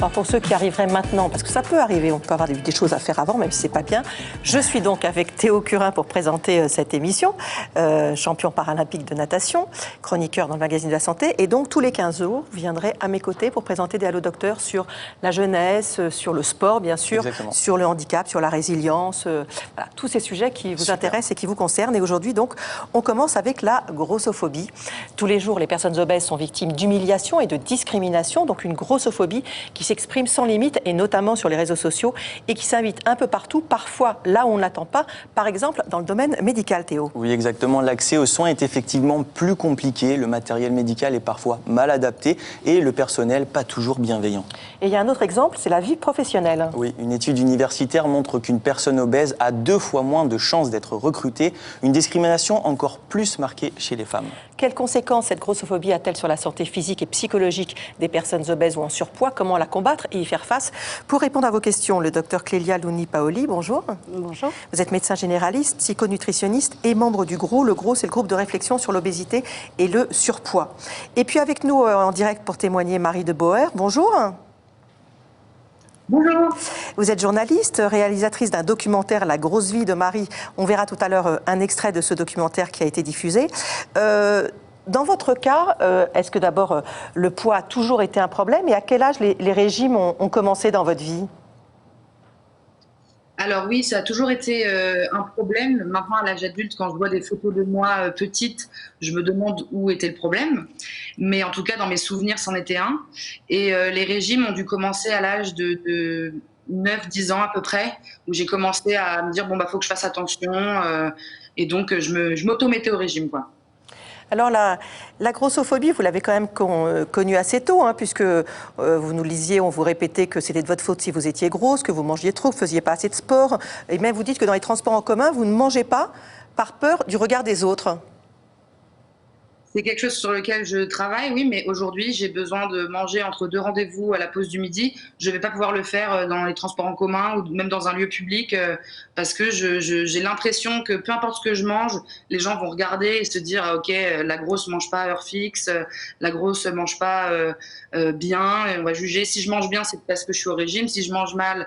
Alors pour ceux qui arriveraient maintenant, parce que ça peut arriver, on peut avoir des choses à faire avant, même si c'est pas bien. Je suis donc avec Théo Curin pour présenter cette émission, champion paralympique de natation, chroniqueur dans le magazine de la santé, et donc tous les 15 jours, vous viendrez à mes côtés pour présenter des Allo Docteurs sur la jeunesse, sur le sport bien sûr, Exactement. sur le handicap, sur la résilience, voilà, tous ces sujets qui vous intéressent et qui vous concernent. Et aujourd'hui donc, on commence avec la grossophobie. Tous les jours, les personnes obèses sont victimes d'humiliation et de discrimination, donc une grossophobie qui s'exprime sans limite et notamment sur les réseaux sociaux et qui s'invite un peu partout, parfois là où on ne l'attend pas, par exemple dans le domaine médical, Théo. Oui, exactement. L'accès aux soins est effectivement plus compliqué, le matériel médical est parfois mal adapté et le personnel pas toujours bienveillant. Et il y a un autre exemple, c'est la vie professionnelle. Oui, une étude universitaire montre qu'une personne obèse a 2 fois moins de chances d'être recrutée, une discrimination encore plus marquée chez les femmes. Quelles conséquences cette grossophobie a-t-elle sur la santé physique et psychologique des personnes obèses ou en surpoids? Comment la combattre et y faire face? Pour répondre à vos questions, le docteur Clélia Louni-Paoli, bonjour. Bonjour. Vous êtes médecin généraliste, psychonutritionniste et membre du GROU. Le GROU, c'est le groupe de réflexion sur l'obésité et le surpoids. Et puis avec nous en direct pour témoigner, Marie de Boer, bonjour. Bonjour. Vous êtes journaliste, réalisatrice d'un documentaire La grosse vie de Marie. On verra tout à l'heure un extrait de ce documentaire qui a été diffusé. Dans votre cas, est-ce que d'abord le poids a toujours été un problème et à quel âge les régimes ont commencé dans votre vie? Alors oui, ça a toujours été un problème. Maintenant, à l'âge adulte, quand je vois des photos de moi petite, je me demande où était le problème. Mais en tout cas, dans mes souvenirs, c'en était un. Et les régimes ont dû commencer à l'âge de 9-10 ans à peu près, où j'ai commencé à me dire, bon, bah, faut que je fasse attention. Et donc, je m'auto-mettais au régime, quoi. Alors la grossophobie, vous l'avez quand même connue assez tôt, hein, puisque vous nous lisiez, on vous répétait que c'était de votre faute si vous étiez grosse, que vous mangiez trop, que vous ne faisiez pas assez de sport. Et même vous dites que dans les transports en commun, vous ne mangez pas par peur du regard des autres. C'est quelque chose sur lequel je travaille, oui, mais aujourd'hui, j'ai besoin de manger entre 2 rendez-vous à la pause du midi. Je ne vais pas pouvoir le faire dans les transports en commun ou même dans un lieu public parce que j'ai l'impression que peu importe ce que je mange, les gens vont regarder et se dire « Ok, la grosse ne mange pas à heure fixe, la grosse ne mange pas bien, et on va juger. Si je mange bien, c'est parce que je suis au régime. Si je mange mal,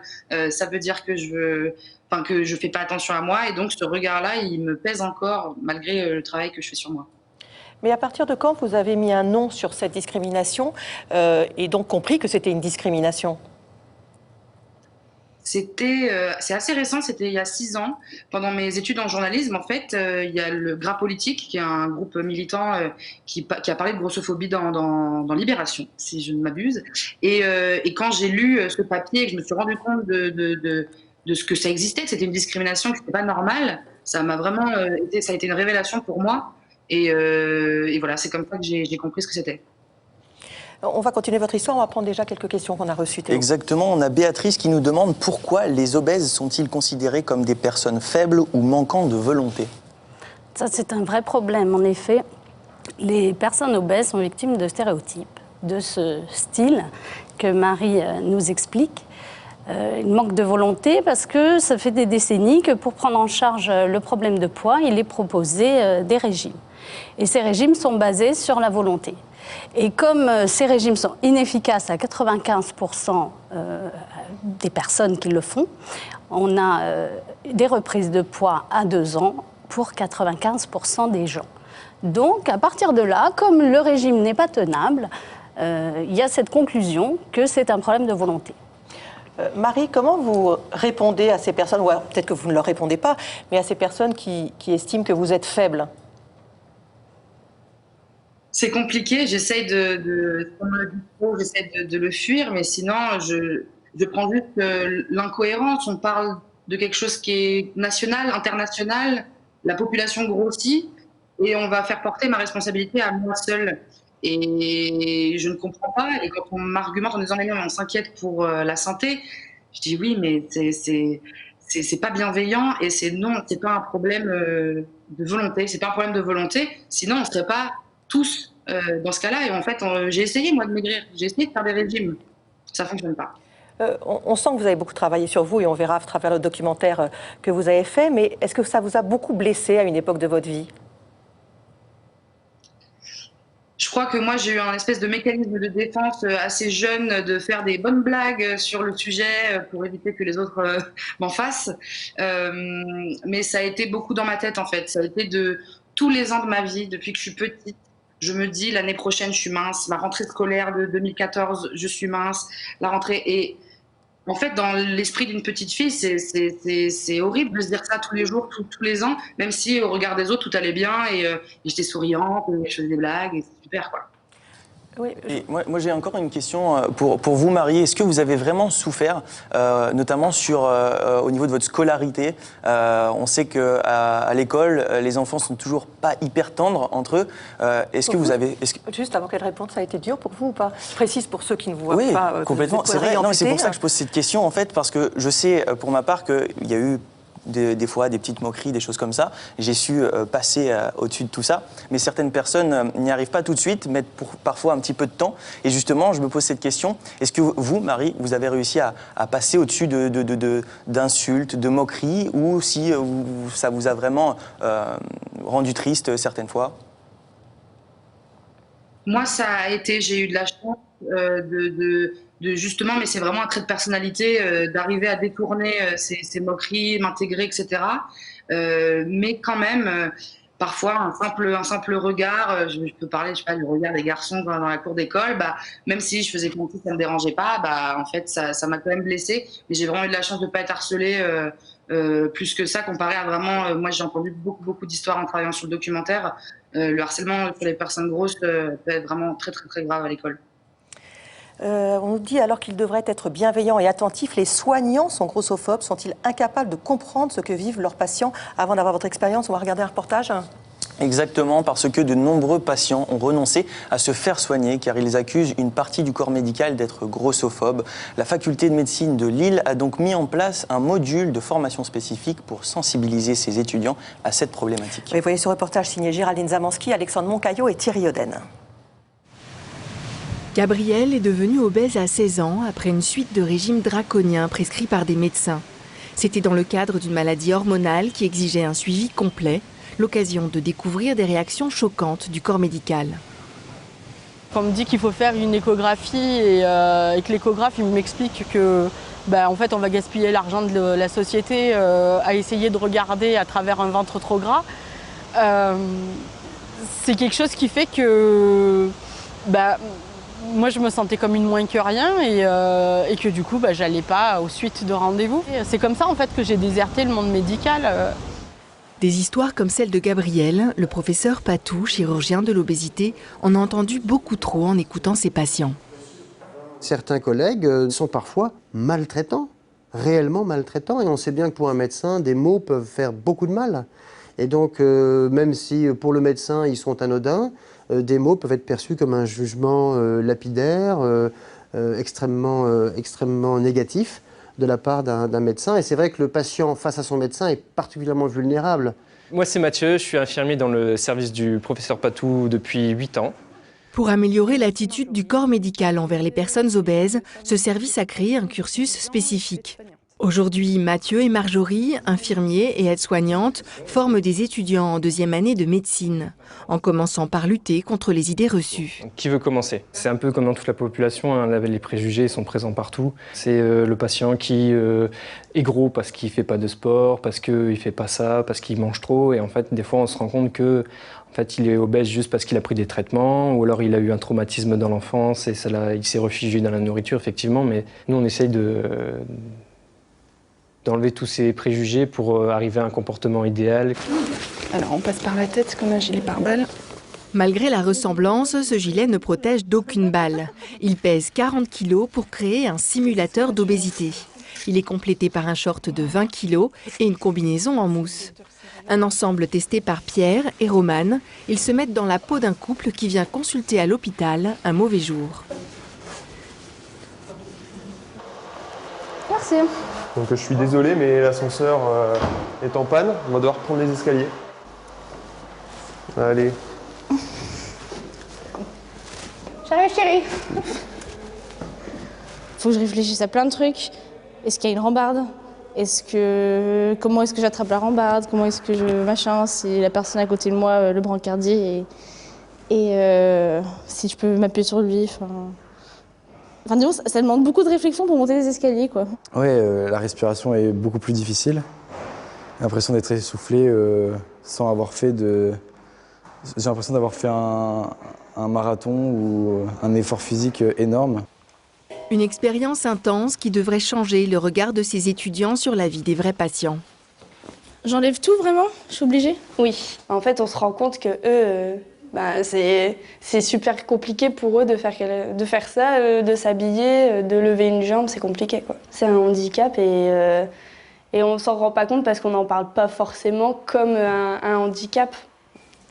ça veut dire que je fais pas attention à moi. » Et donc, ce regard-là, il me pèse encore malgré le travail que je fais sur moi. Mais à partir de quand vous avez mis un nom sur cette discrimination et donc compris que c'était une discrimination? C'est assez récent, c'était il y a 6 ans. Pendant mes études en journalisme, en fait, il y a le Gras Politique, qui est un groupe militant qui a parlé de grossophobie dans Libération, si je ne m'abuse. Et quand j'ai lu ce papier et que je me suis rendu compte de ce que ça existait, que c'était une discrimination, que ce n'était pas normal, ça m'a vraiment ça a été une révélation pour moi. Et voilà, c'est comme ça que j'ai compris ce que c'était. On va continuer votre histoire, on va prendre déjà quelques questions qu'on a reçues. Théo. Exactement, on a Béatrice qui nous demande pourquoi les obèses sont-ils considérés comme des personnes faibles ou manquant de volonté? Ça, c'est un vrai problème. En effet, les personnes obèses sont victimes de stéréotypes, de ce style que Marie nous explique. Il manque de volonté parce que ça fait des décennies que pour prendre en charge le problème de poids, il est proposé des régimes. Et ces régimes sont basés sur la volonté. Et comme ces régimes sont inefficaces à 95% des personnes qui le font, on a des reprises de poids à 2 ans pour 95% des gens. Donc, à partir de là, comme le régime n'est pas tenable, il y a cette conclusion que c'est un problème de volonté. Marie, comment vous répondez à ces personnes, ou peut-être que vous ne leur répondez pas, mais à ces personnes qui estiment que vous êtes faible? C'est compliqué, j'essaye j'essaie de le fuir, mais sinon, je prends juste l'incohérence. On parle de quelque chose qui est national, international, la population grossit, et on va faire porter ma responsabilité à moi seule. Et je ne comprends pas, et quand on m'argumente en disant « mais on s'inquiète pour la santé », je dis « oui, mais c'est pas bienveillant, et non, c'est pas un problème de volonté, c'est pas un problème de volonté, sinon on serait pas tous dans ce cas-là. » Et en fait, j'ai essayé, moi, de maigrir. J'ai essayé de faire des régimes. Ça ne fonctionne pas. On sent que vous avez beaucoup travaillé sur vous et on verra à travers le documentaire que vous avez fait. Mais est-ce que ça vous a beaucoup blessé à une époque de votre vie? Je crois que moi, j'ai eu un espèce de mécanisme de défense assez jeune de faire des bonnes blagues sur le sujet pour éviter que les autres m'en fassent. Mais ça a été beaucoup dans ma tête, en fait. Ça a été de tous les ans de ma vie, depuis que je suis petite. Je me dis, l'année prochaine, je suis mince. La rentrée scolaire de 2014, je suis mince. La rentrée... Et en fait, dans l'esprit d'une petite fille, c'est horrible de se dire ça tous les jours, tous les ans, même si au regard des autres, tout allait bien et j'étais souriante, et je faisais des blagues, et c'est super, quoi. Oui, Et moi j'ai encore une question pour vous, Marie. Est-ce que vous avez vraiment souffert, notamment au niveau de votre scolarité? On sait qu'à l'école, les enfants sont toujours pas hyper tendres entre eux. Est-ce que vous avez... Juste avant qu'elle réponde, ça a été dur pour vous ou pas? Je précise pour ceux qui ne vous voient oui, pas. complètement. C'est vrai. Non, c'est pour ça que je pose cette question, en fait, parce que je sais, pour ma part, qu'il y a eu des fois des petites moqueries, des choses comme ça. J'ai su passer au-dessus de tout ça. Mais certaines personnes n'y arrivent pas tout de suite, mettent parfois un petit peu de temps. Et justement, je me pose cette question. Est-ce que vous, Marie, vous avez réussi à passer au-dessus d'insultes, de moqueries, ou si ça vous a vraiment rendu triste certaines fois? Moi, ça a été, j'ai eu de la chance de justement, mais c'est vraiment un trait de personnalité, d'arriver à détourner ces moqueries, m'intégrer, etc. Mais quand même, parfois, un simple regard, je peux parler, je sais pas, du regard des garçons dans la cour d'école, bah, même si je faisais mon petit, ça me dérangeait pas, bah, en fait, ça m'a quand même blessée. Mais j'ai vraiment eu de la chance de pas être harcelée plus que ça, comparé à vraiment, moi j'ai entendu beaucoup d'histoires en travaillant sur le documentaire. Le harcèlement sur les personnes grosses peut être vraiment très grave à l'école. On nous dit alors qu'ils devraient être bienveillants et attentifs. Les soignants sont grossophobes. Sont-ils incapables de comprendre ce que vivent leurs patients? Avant d'avoir votre expérience, on va regarder un reportage. Exactement, parce que de nombreux patients ont renoncé à se faire soigner car ils accusent une partie du corps médical d'être grossophobe. La faculté de médecine de Lille a donc mis en place un module de formation spécifique pour sensibiliser ses étudiants à cette problématique. Vous voyez ce reportage signé Géraldine Zamanski, Alexandre Moncaillot et Thierry Oden. Gabrielle est devenue obèse à 16 ans après une suite de régimes draconiens prescrits par des médecins. C'était dans le cadre d'une maladie hormonale qui exigeait un suivi complet, l'occasion de découvrir des réactions choquantes du corps médical. Quand on me dit qu'il faut faire une échographie et que l'échographe il m'explique que en fait, on va gaspiller l'argent de la société à essayer de regarder à travers un ventre trop gras, c'est quelque chose qui fait que moi, je me sentais comme une moins que rien et que du coup, j'allais pas aux suites de rendez-vous. C'est comme ça en fait que j'ai déserté le monde médical. Des histoires comme celle de Gabrielle, le professeur Patou, chirurgien de l'obésité, en a entendu beaucoup trop en écoutant ses patients. Certains collègues sont parfois maltraitants, réellement maltraitants, et on sait bien que pour un médecin, des mots peuvent faire beaucoup de mal. Et donc, même si pour le médecin, ils sont anodins, des mots peuvent être perçus comme un jugement lapidaire, extrêmement négatif de la part d'un médecin. Et c'est vrai que le patient face à son médecin est particulièrement vulnérable. Moi, c'est Mathieu, je suis infirmier dans le service du professeur Patou depuis 8 ans. Pour améliorer l'attitude du corps médical envers les personnes obèses, ce service a créé un cursus spécifique. Aujourd'hui, Mathieu et Marjorie, infirmiers et aides-soignantes, forment des étudiants en deuxième année de médecine, en commençant par lutter contre les idées reçues. Qui veut commencer? C'est un peu comme dans toute la population, hein, les préjugés sont présents partout. C'est le patient qui est gros parce qu'il ne fait pas de sport, parce qu'il ne fait pas ça, parce qu'il mange trop. Et en fait, des fois, on se rend compte que il est obèse juste parce qu'il a pris des traitements, ou alors il a eu un traumatisme dans l'enfance et il s'est réfugié dans la nourriture, effectivement. Mais nous, on essaye d'enlever tous ces préjugés pour arriver à un comportement idéal. Alors on passe par la tête comme un gilet pare-balles. Malgré la ressemblance, ce gilet ne protège d'aucune balle. Il pèse 40 kg pour créer un simulateur d'obésité. Il est complété par un short de 20 kg et une combinaison en mousse. Un ensemble testé par Pierre et Romane. Ils se mettent dans la peau d'un couple qui vient consulter à l'hôpital un mauvais jour. Merci. Donc je suis désolé, mais l'ascenseur est en panne. On va devoir prendre les escaliers. Allez. J'arrive, chérie. Faut que je réfléchisse à plein de trucs. Est-ce qu'il y a une rambarde? Comment est-ce que j'attrape la rambarde? Comment est-ce que si la personne à côté de moi, le brancardier, Et si je peux m'appuyer sur lui, enfin disons, ça demande beaucoup de réflexion pour monter les escaliers, quoi. Ouais, la respiration est beaucoup plus difficile. J'ai l'impression d'être essoufflé sans avoir fait de... J'ai l'impression d'avoir fait un marathon ou un effort physique énorme. Une expérience intense qui devrait changer le regard de ces étudiants sur la vie des vrais patients. J'enlève tout, vraiment? Je suis obligée? Oui. En fait, on se rend compte que eux, c'est super compliqué pour eux de faire ça, de s'habiller, de lever une jambe, c'est compliqué, quoi. C'est un handicap et on s'en rend pas compte parce qu'on n'en parle pas forcément comme un handicap.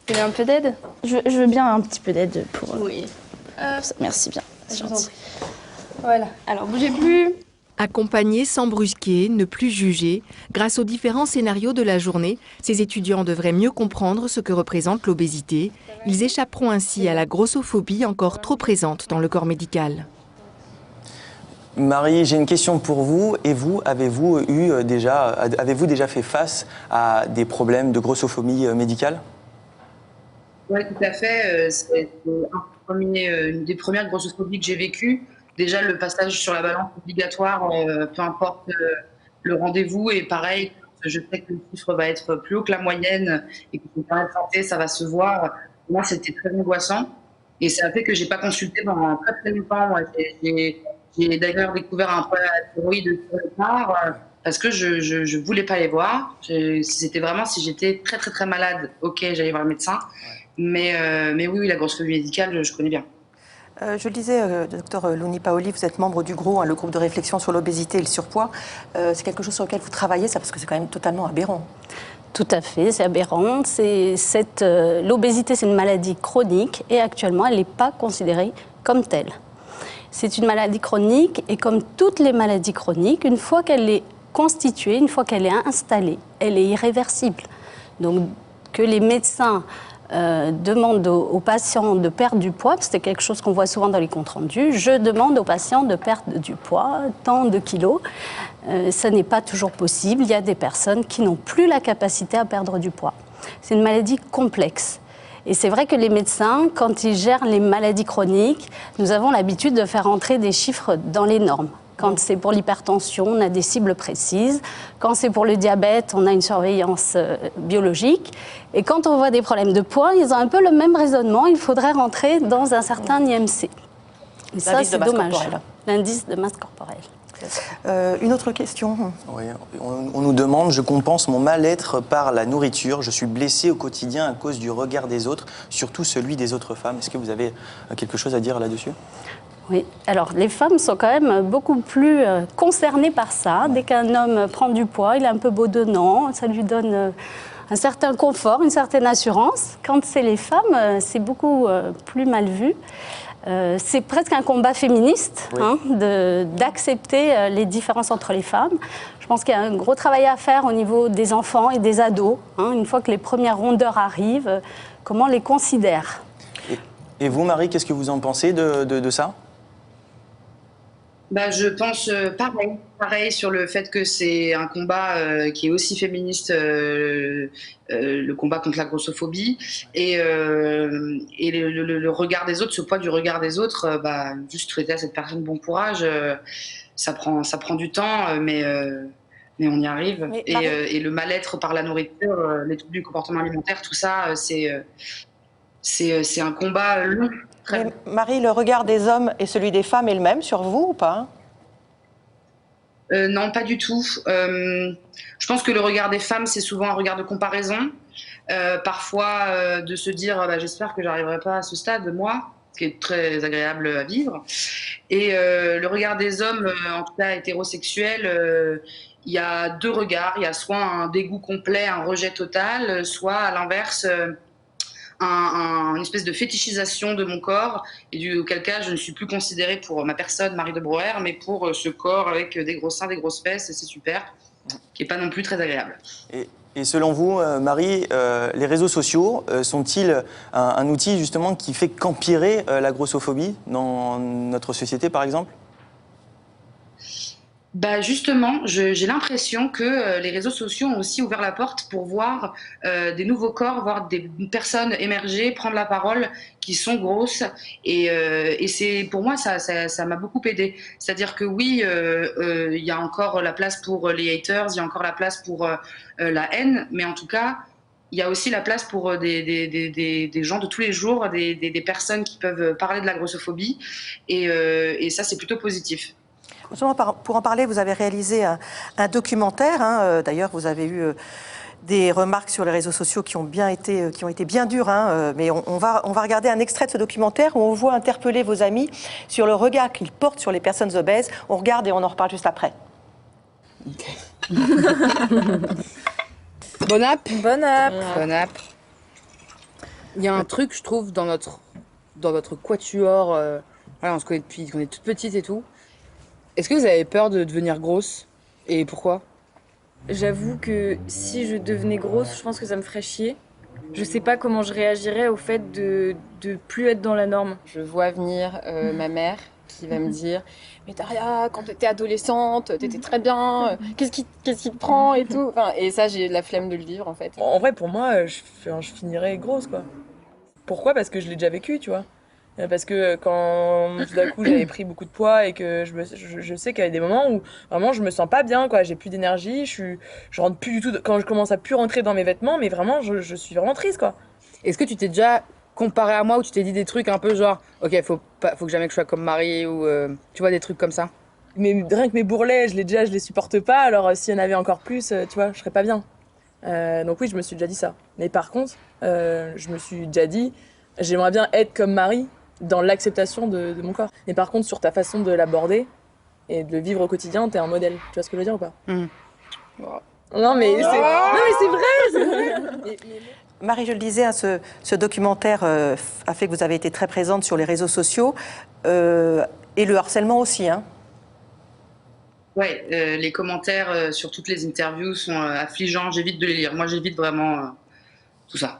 Vous voulez un peu d'aide? Je veux bien un petit peu d'aide pour... Oui. Merci bien, c'est gentil. Voilà, alors bougez plus. Accompagner sans brusquer, ne plus juger, grâce aux différents scénarios de la journée, ces étudiants devraient mieux comprendre ce que représente l'obésité. Ils échapperont ainsi à la grossophobie encore trop présente dans le corps médical. Marie, j'ai une question pour vous. Et vous, avez-vous déjà fait face à des problèmes de grossophobie médicale? Oui, tout à fait. C'est une des premières grossophobies que j'ai vécues. Déjà, le passage sur la balance obligatoire, peu importe le rendez-vous, et pareil, je sais que le chiffre va être plus haut que la moyenne et que pour la santé, ça va se voir. Moi, c'était très angoissant et ça a fait que j'ai pas consulté pendant très très longtemps. J'ai d'ailleurs découvert un peu la thyroïde sur le tard parce que je voulais pas les voir. Si j'étais très très très malade, ok, j'allais voir le médecin. Mais oui, la grossophobie médicale, je connais bien. Je le disais, docteur Louni Paoli, vous êtes membre du GROS, le groupe de réflexion sur l'obésité et le surpoids. C'est quelque chose sur lequel vous travaillez, ça, parce que c'est quand même totalement aberrant. Tout à fait, c'est aberrant. L'obésité, c'est une maladie chronique et actuellement, elle n'est pas considérée comme telle. C'est une maladie chronique et comme toutes les maladies chroniques, une fois qu'elle est constituée, une fois qu'elle est installée, elle est irréversible. Donc, que les médecins demande aux patients de perdre du poids, c'est quelque chose qu'on voit souvent dans les comptes rendus. Je demande aux patients de perdre du poids, tant de kilos. Ça n'est pas toujours possible. Il y a des personnes qui n'ont plus la capacité à perdre du poids. C'est une maladie complexe. Et c'est vrai que les médecins, quand ils gèrent les maladies chroniques, nous avons l'habitude de faire entrer des chiffres dans les normes. Quand c'est pour l'hypertension, on a des cibles précises. Quand c'est pour le diabète, on a une surveillance biologique. Et quand on voit des problèmes de poids, ils ont un peu le même raisonnement. Il faudrait rentrer dans un certain IMC. Et ça, c'est dommage. L'indice de masse corporelle. Une autre question. Oui, on nous demande, je compense mon mal-être par la nourriture. Je suis blessée au quotidien à cause du regard des autres, surtout celui des autres femmes. Est-ce que vous avez quelque chose à dire là-dessus ? Oui, alors les femmes sont quand même beaucoup plus concernées par ça. Dès qu'un homme prend du poids, il est un peu bedonnant, ça lui donne un certain confort, une certaine assurance. Quand c'est les femmes, c'est beaucoup plus mal vu. C'est presque un combat féministe, oui, d'accepter les différences entre les femmes. Je pense qu'il y a un gros travail à faire au niveau des enfants et des ados. Une fois que les premières rondeurs arrivent, comment on les considère. Et vous, Marie, qu'est-ce que vous en pensez de ça ? Je pense pareil sur le fait que c'est un combat qui est aussi féministe, le combat contre la grossophobie et le regard des autres, ce poids du regard des autres. Juste souhaiter à cette personne bon courage. Ça prend du temps, mais on y arrive. Et le mal-être par la nourriture, les troubles du comportement alimentaire, tout ça, c'est un combat long. Marie, le regard des hommes et celui des femmes est le même sur vous ou pas ? Non, pas du tout. Je pense que le regard des femmes, c'est souvent un regard de comparaison. Parfois, de se dire j'espère que j'arriverai pas à ce stade, moi, ce qui est très agréable à vivre. Et le regard des hommes, en tout cas hétérosexuels, il y a deux regards. Il y a soit un dégoût complet, un rejet total, soit à l'inverse... une espèce de fétichisation de mon corps, et auquel cas je ne suis plus considérée pour ma personne, Marie de Brouwer, mais pour ce corps avec des gros seins, des grosses fesses, et c'est super, qui n'est pas non plus très agréable. Et selon vous, Marie, les réseaux sociaux sont-ils un outil justement qui fait qu'empirer la grossophobie dans notre société, par exemple ? Bah justement, j'ai l'impression que les réseaux sociaux ont aussi ouvert la porte pour voir des nouveaux corps, voir des personnes émerger, prendre la parole, qui sont grosses. Et c'est pour moi ça m'a beaucoup aidé. C'est-à-dire que oui, il y a encore la place pour les haters, il y a encore la place pour la haine, mais en tout cas, il y a aussi la place pour des gens de tous les jours, des personnes qui peuvent parler de la grossophobie, et ça c'est plutôt positif. Justement, pour en parler, vous avez réalisé un documentaire. Hein. D'ailleurs, vous avez eu des remarques sur les réseaux sociaux qui ont été bien dures. Hein. Mais on va regarder un extrait de ce documentaire où on voit interpeller vos amis sur le regard qu'ils portent sur les personnes obèses. On regarde et on en reparle juste après. Okay. Bon app. Bon app. Bon app. Il y a un truc, je trouve, dans notre quatuor. Voilà, on se connaît depuis qu'on est toute petite et tout. Est-ce que vous avez peur de devenir grosse? Et pourquoi? J'avoue que si je devenais grosse, je pense que ça me ferait chier. Je sais pas comment je réagirais au fait de plus être dans la norme. Je vois venir ma mère qui va me dire « Mais Daria, quand t'étais adolescente, t'étais très bien, qu'est-ce qui te prend et tout ?» Et ça, j'ai la flemme de le vivre en fait. En vrai, pour moi, je finirais grosse quoi. Pourquoi? Parce que je l'ai déjà vécu, tu vois. Parce que quand tout d'un coup j'avais pris beaucoup de poids et que je sais qu'il y a des moments où vraiment je me sens pas bien, quoi. J'ai plus d'énergie, je rentre plus du tout, quand je commence à plus rentrer dans mes vêtements, mais vraiment je suis vraiment triste, quoi. Est-ce que tu t'es déjà comparé à moi, où tu t'es dit des trucs un peu genre ok, faut que jamais que je sois comme Marie, ou tu vois, des trucs comme ça? Mais rien que mes bourrelets, je les supporte pas, alors s'il y en avait encore plus, tu vois, je serais pas bien. Donc oui, je me suis déjà dit ça. Mais par contre, je me suis déjà dit, j'aimerais bien être comme Marie, dans l'acceptation de mon corps. Mais par contre, sur ta façon de l'aborder et de le vivre au quotidien, t'es un modèle. Tu vois ce que je veux dire ou pas? Non mais c'est vrai. Marie, je le disais, hein, ce documentaire a fait que vous avez été très présente sur les réseaux sociaux et le harcèlement aussi. Hein. Ouais, les commentaires sur toutes les interviews sont affligeants. J'évite de les lire. Moi, j'évite vraiment tout ça.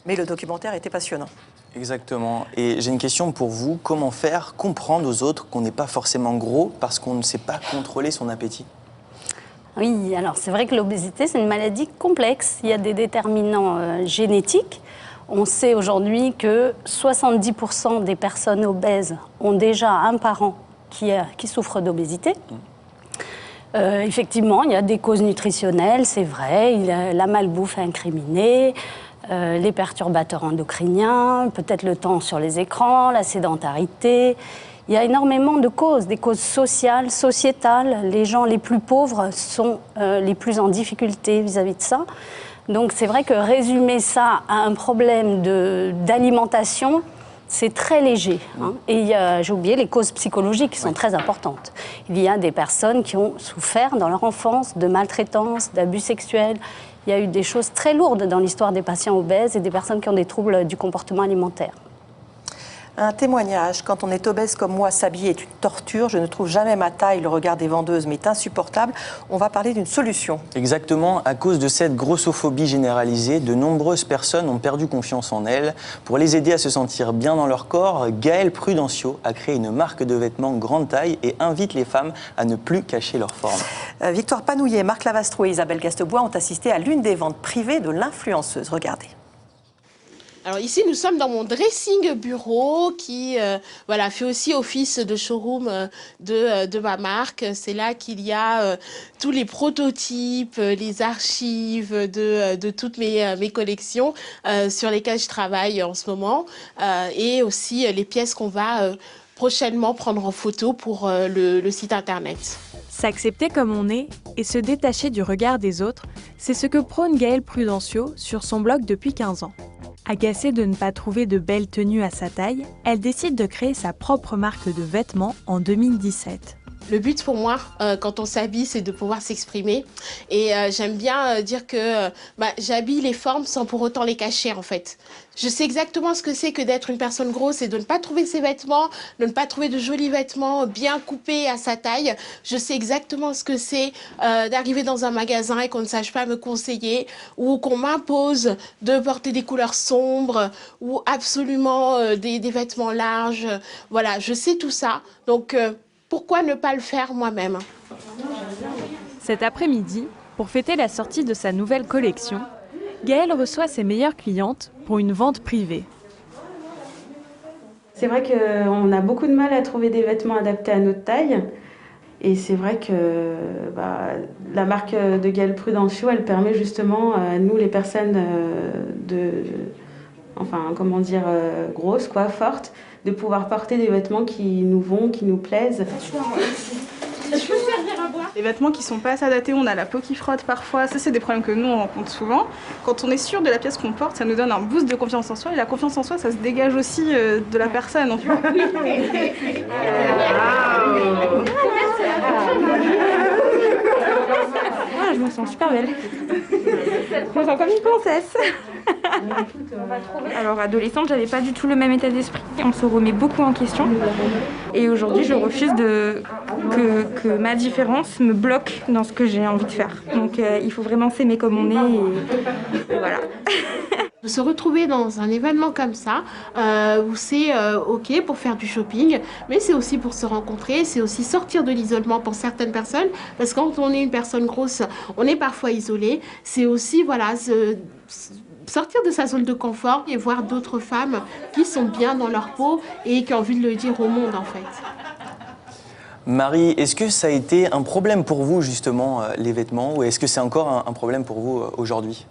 Mais le documentaire était passionnant. Exactement. Et j'ai une question pour vous. Comment faire comprendre aux autres qu'on n'est pas forcément gros parce qu'on ne sait pas contrôler son appétit? Oui, alors c'est vrai que l'obésité, c'est une maladie complexe. Il y a des déterminants génétiques. On sait aujourd'hui que 70% des personnes obèses ont déjà un parent qui souffre d'obésité. Effectivement, il y a des causes nutritionnelles, c'est vrai. La malbouffe est incriminée. Les perturbateurs endocriniens, peut-être le temps sur les écrans, la sédentarité. Il y a énormément de causes, des causes sociales, sociétales. Les gens les plus pauvres sont les plus en difficulté vis-à-vis de ça. Donc c'est vrai que résumer ça à un problème d'alimentation, c'est très léger. Hein. Et j'ai oublié les causes psychologiques qui sont très importantes. Il y a des personnes qui ont souffert dans leur enfance de maltraitance, d'abus sexuels. Il y a eu des choses très lourdes dans l'histoire des patients obèses et des personnes qui ont des troubles du comportement alimentaire. Un témoignage, quand on est obèse comme moi, s'habiller est une torture. Je ne trouve jamais ma taille, le regard des vendeuses m'est insupportable. On va parler d'une solution. Exactement, à cause de cette grossophobie généralisée, de nombreuses personnes ont perdu confiance en elles. Pour les aider à se sentir bien dans leur corps, Gaëlle Prudencio a créé une marque de vêtements grande taille et invite les femmes à ne plus cacher leur forme. Victoire Panouillet, Marc Lavastro et Isabelle Gastebois ont assisté à l'une des ventes privées de l'influenceuse. Regardez. Alors ici, nous sommes dans mon dressing bureau qui voilà, fait aussi office de showroom de ma marque. C'est là qu'il y a tous les prototypes, les archives de toutes mes collections sur lesquelles je travaille en ce moment et aussi les pièces qu'on va prochainement prendre en photo pour le site internet. S'accepter comme on est et se détacher du regard des autres, c'est ce que prône Gaëlle Prudencio sur son blog depuis 15 ans. Agacée de ne pas trouver de belles tenues à sa taille, elle décide de créer sa propre marque de vêtements en 2017. Le but pour moi, quand on s'habille, c'est de pouvoir s'exprimer. Et j'aime bien dire que j'habille les formes sans pour autant les cacher, en fait. Je sais exactement ce que c'est que d'être une personne grosse et de ne pas trouver ses vêtements, de ne pas trouver de jolis vêtements bien coupés à sa taille. Je sais exactement ce que c'est d'arriver dans un magasin et qu'on ne sache pas me conseiller ou qu'on m'impose de porter des couleurs sombres ou absolument des vêtements larges. Voilà, je sais tout ça. Donc, pourquoi ne pas le faire moi-même? Cet après-midi, pour fêter la sortie de sa nouvelle collection, Gaëlle reçoit ses meilleures clientes pour une vente privée. C'est vrai qu'on a beaucoup de mal à trouver des vêtements adaptés à notre taille. Et c'est vrai que la marque de Gaëlle Prudencio, elle permet justement à nous, les personnes grosses, fortes, de pouvoir porter des vêtements qui nous vont, qui nous plaisent. Les vêtements qui sont pas assez adaptés, on a la peau qui frotte parfois, ça c'est des problèmes que nous on rencontre souvent. Quand on est sûr de la pièce qu'on porte, ça nous donne un boost de confiance en soi et la confiance en soi ça se dégage aussi de la personne en fait. Je me sens super belle. Je me sens comme une princesse. Alors adolescente, j'avais pas du tout le même état d'esprit. On se remet beaucoup en question. Et aujourd'hui, je refuse que ma différence me bloque dans ce que j'ai envie de faire. Donc il faut vraiment s'aimer comme on est et voilà. Se retrouver dans un événement comme ça, où c'est ok pour faire du shopping, mais c'est aussi pour se rencontrer, c'est aussi sortir de l'isolement pour certaines personnes, parce que quand on est une personne grosse, on est parfois isolé. C'est aussi sortir de sa zone de confort et voir d'autres femmes qui sont bien dans leur peau et qui ont envie de le dire au monde en fait. Marie, est-ce que ça a été un problème pour vous justement les vêtements, ou est-ce que c'est encore un problème pour vous aujourd'hui?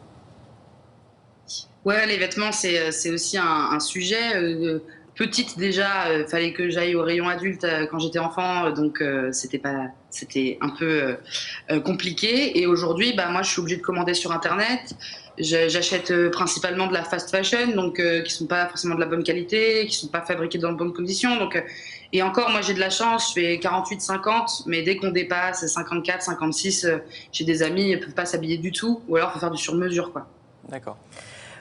Ouais, les vêtements, c'est aussi un sujet. Petite déjà, fallait que j'aille au rayon adulte quand j'étais enfant, donc c'était un peu compliqué. Et aujourd'hui, moi, je suis obligée de commander sur Internet. J'achète principalement de la fast fashion, donc qui sont pas forcément de la bonne qualité, qui sont pas fabriquées dans de bonnes conditions. Donc, et encore, moi, j'ai de la chance, je fais 48-50, mais dès qu'on dépasse 54, 56, j'ai des amis, ils peuvent pas s'habiller du tout, ou alors faut faire du sur-mesure, quoi. D'accord.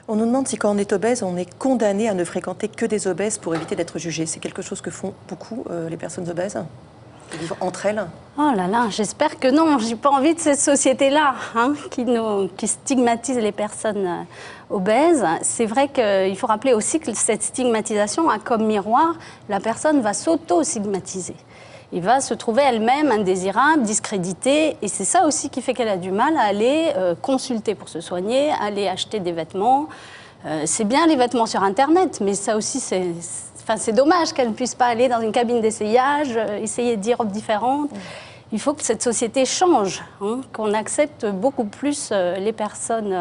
On nous demande si quand on est obèse, on est condamné à ne fréquenter que des obèses pour éviter d'être jugé. C'est quelque chose que font beaucoup les personnes obèses, qui vivent entre elles. Oh là là, j'espère que non. J'ai pas envie de cette société-là qui stigmatise les personnes obèses. C'est vrai qu'il faut rappeler aussi que cette stigmatisation a comme miroir, la personne va s'auto-stigmatiser. Il va se trouver elle-même indésirable, discréditée, et c'est ça aussi qui fait qu'elle a du mal à aller consulter pour se soigner, aller acheter des vêtements. C'est bien les vêtements sur Internet, mais ça aussi, c'est dommage qu'elle ne puisse pas aller dans une cabine d'essayage, essayer 10 robes différentes. Il faut que cette société change, qu'on accepte beaucoup plus les personnes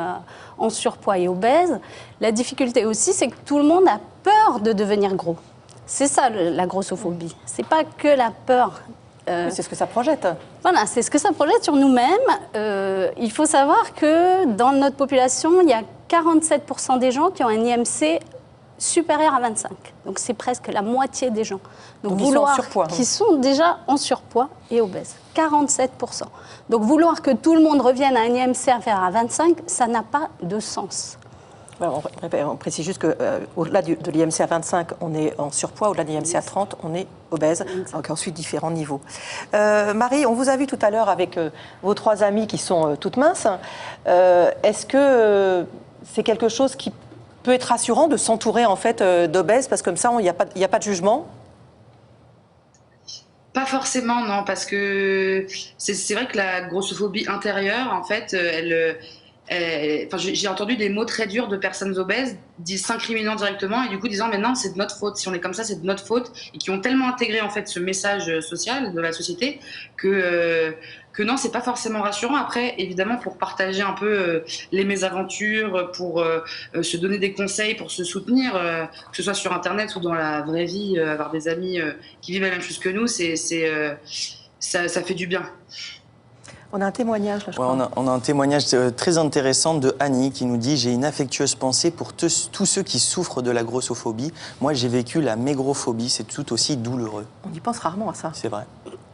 en surpoids et obèses. La difficulté aussi, c'est que tout le monde a peur de devenir gros. C'est ça la grossophobie. C'est pas que la peur. C'est ce que ça projette. Voilà, c'est ce que ça projette sur nous-mêmes. Il faut savoir que dans notre population, il y a 47% des gens qui ont un IMC supérieur à 25. Donc c'est presque la moitié des gens. Donc ils sont en surpoids. Qui sont déjà en surpoids et obèses. 47%. Donc vouloir que tout le monde revienne à un IMC inférieur à 25, ça n'a pas de sens. On précise juste qu'au-delà de l'IMC à 25, on est en surpoids, au-delà de l'IMC à 30, on est obèse, donc ensuite différents niveaux. Marie, on vous a vu tout à l'heure avec vos 3 amies qui sont toutes minces. Est-ce que c'est quelque chose qui peut être rassurant de s'entourer en fait d'obèses, parce que comme ça, il n'y a pas de jugement? Pas forcément, non, parce que c'est vrai que la grossophobie intérieure, en fait, j'ai entendu des mots très durs de personnes obèses s'incriminant directement et du coup disant mais non, c'est de notre faute, si on est comme ça c'est de notre faute, et qui ont tellement intégré en fait ce message social de la société que non, c'est pas forcément rassurant. Après évidemment, pour partager un peu les mésaventures, pour se donner des conseils, pour se soutenir, que ce soit sur Internet ou dans la vraie vie, avoir des amis qui vivent la même chose que nous, ça fait du bien. On a un témoignage, là, je crois. On a un témoignage très intéressant de Annie qui nous dit « J'ai une affectueuse pensée pour tous ceux qui souffrent de la grossophobie. Moi, j'ai vécu la maigrophobie, c'est tout aussi douloureux. » On y pense rarement à ça. C'est vrai.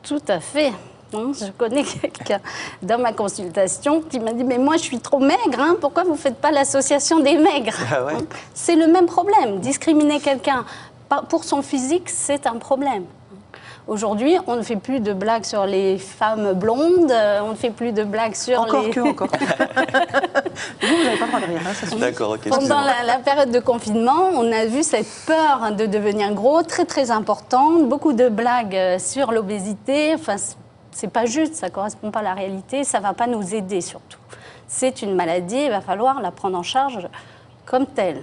Tout à fait. Je connais quelqu'un dans ma consultation qui m'a dit « Mais moi, je suis trop maigre, pourquoi vous ne faites pas l'association des maigres ?» C'est le même problème. Discriminer quelqu'un pour son physique, c'est un problème. Aujourd'hui, on ne fait plus de blagues sur les femmes blondes, on ne fait plus de blagues sur encore les... Vous n'avez pas le droit de rire, hein, ça suffit. D'accord, ok. Pendant la période de confinement, on a vu cette peur de devenir gros très très importante, beaucoup de blagues sur l'obésité, enfin c'est pas juste, ça correspond pas à la réalité, ça va pas nous aider surtout. C'est une maladie, il va falloir la prendre en charge comme telle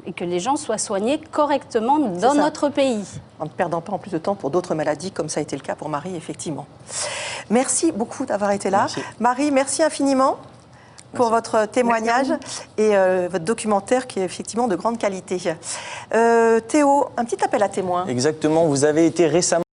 et que les gens soient soignés correctement dans notre pays. En ne perdant pas en plus de temps pour d'autres maladies, comme ça a été le cas pour Marie, effectivement. Merci beaucoup d'avoir été là. Merci. Marie, merci infiniment pour votre témoignage et votre documentaire qui est effectivement de grande qualité. Théo, un petit appel à témoins. Exactement, vous avez été récemment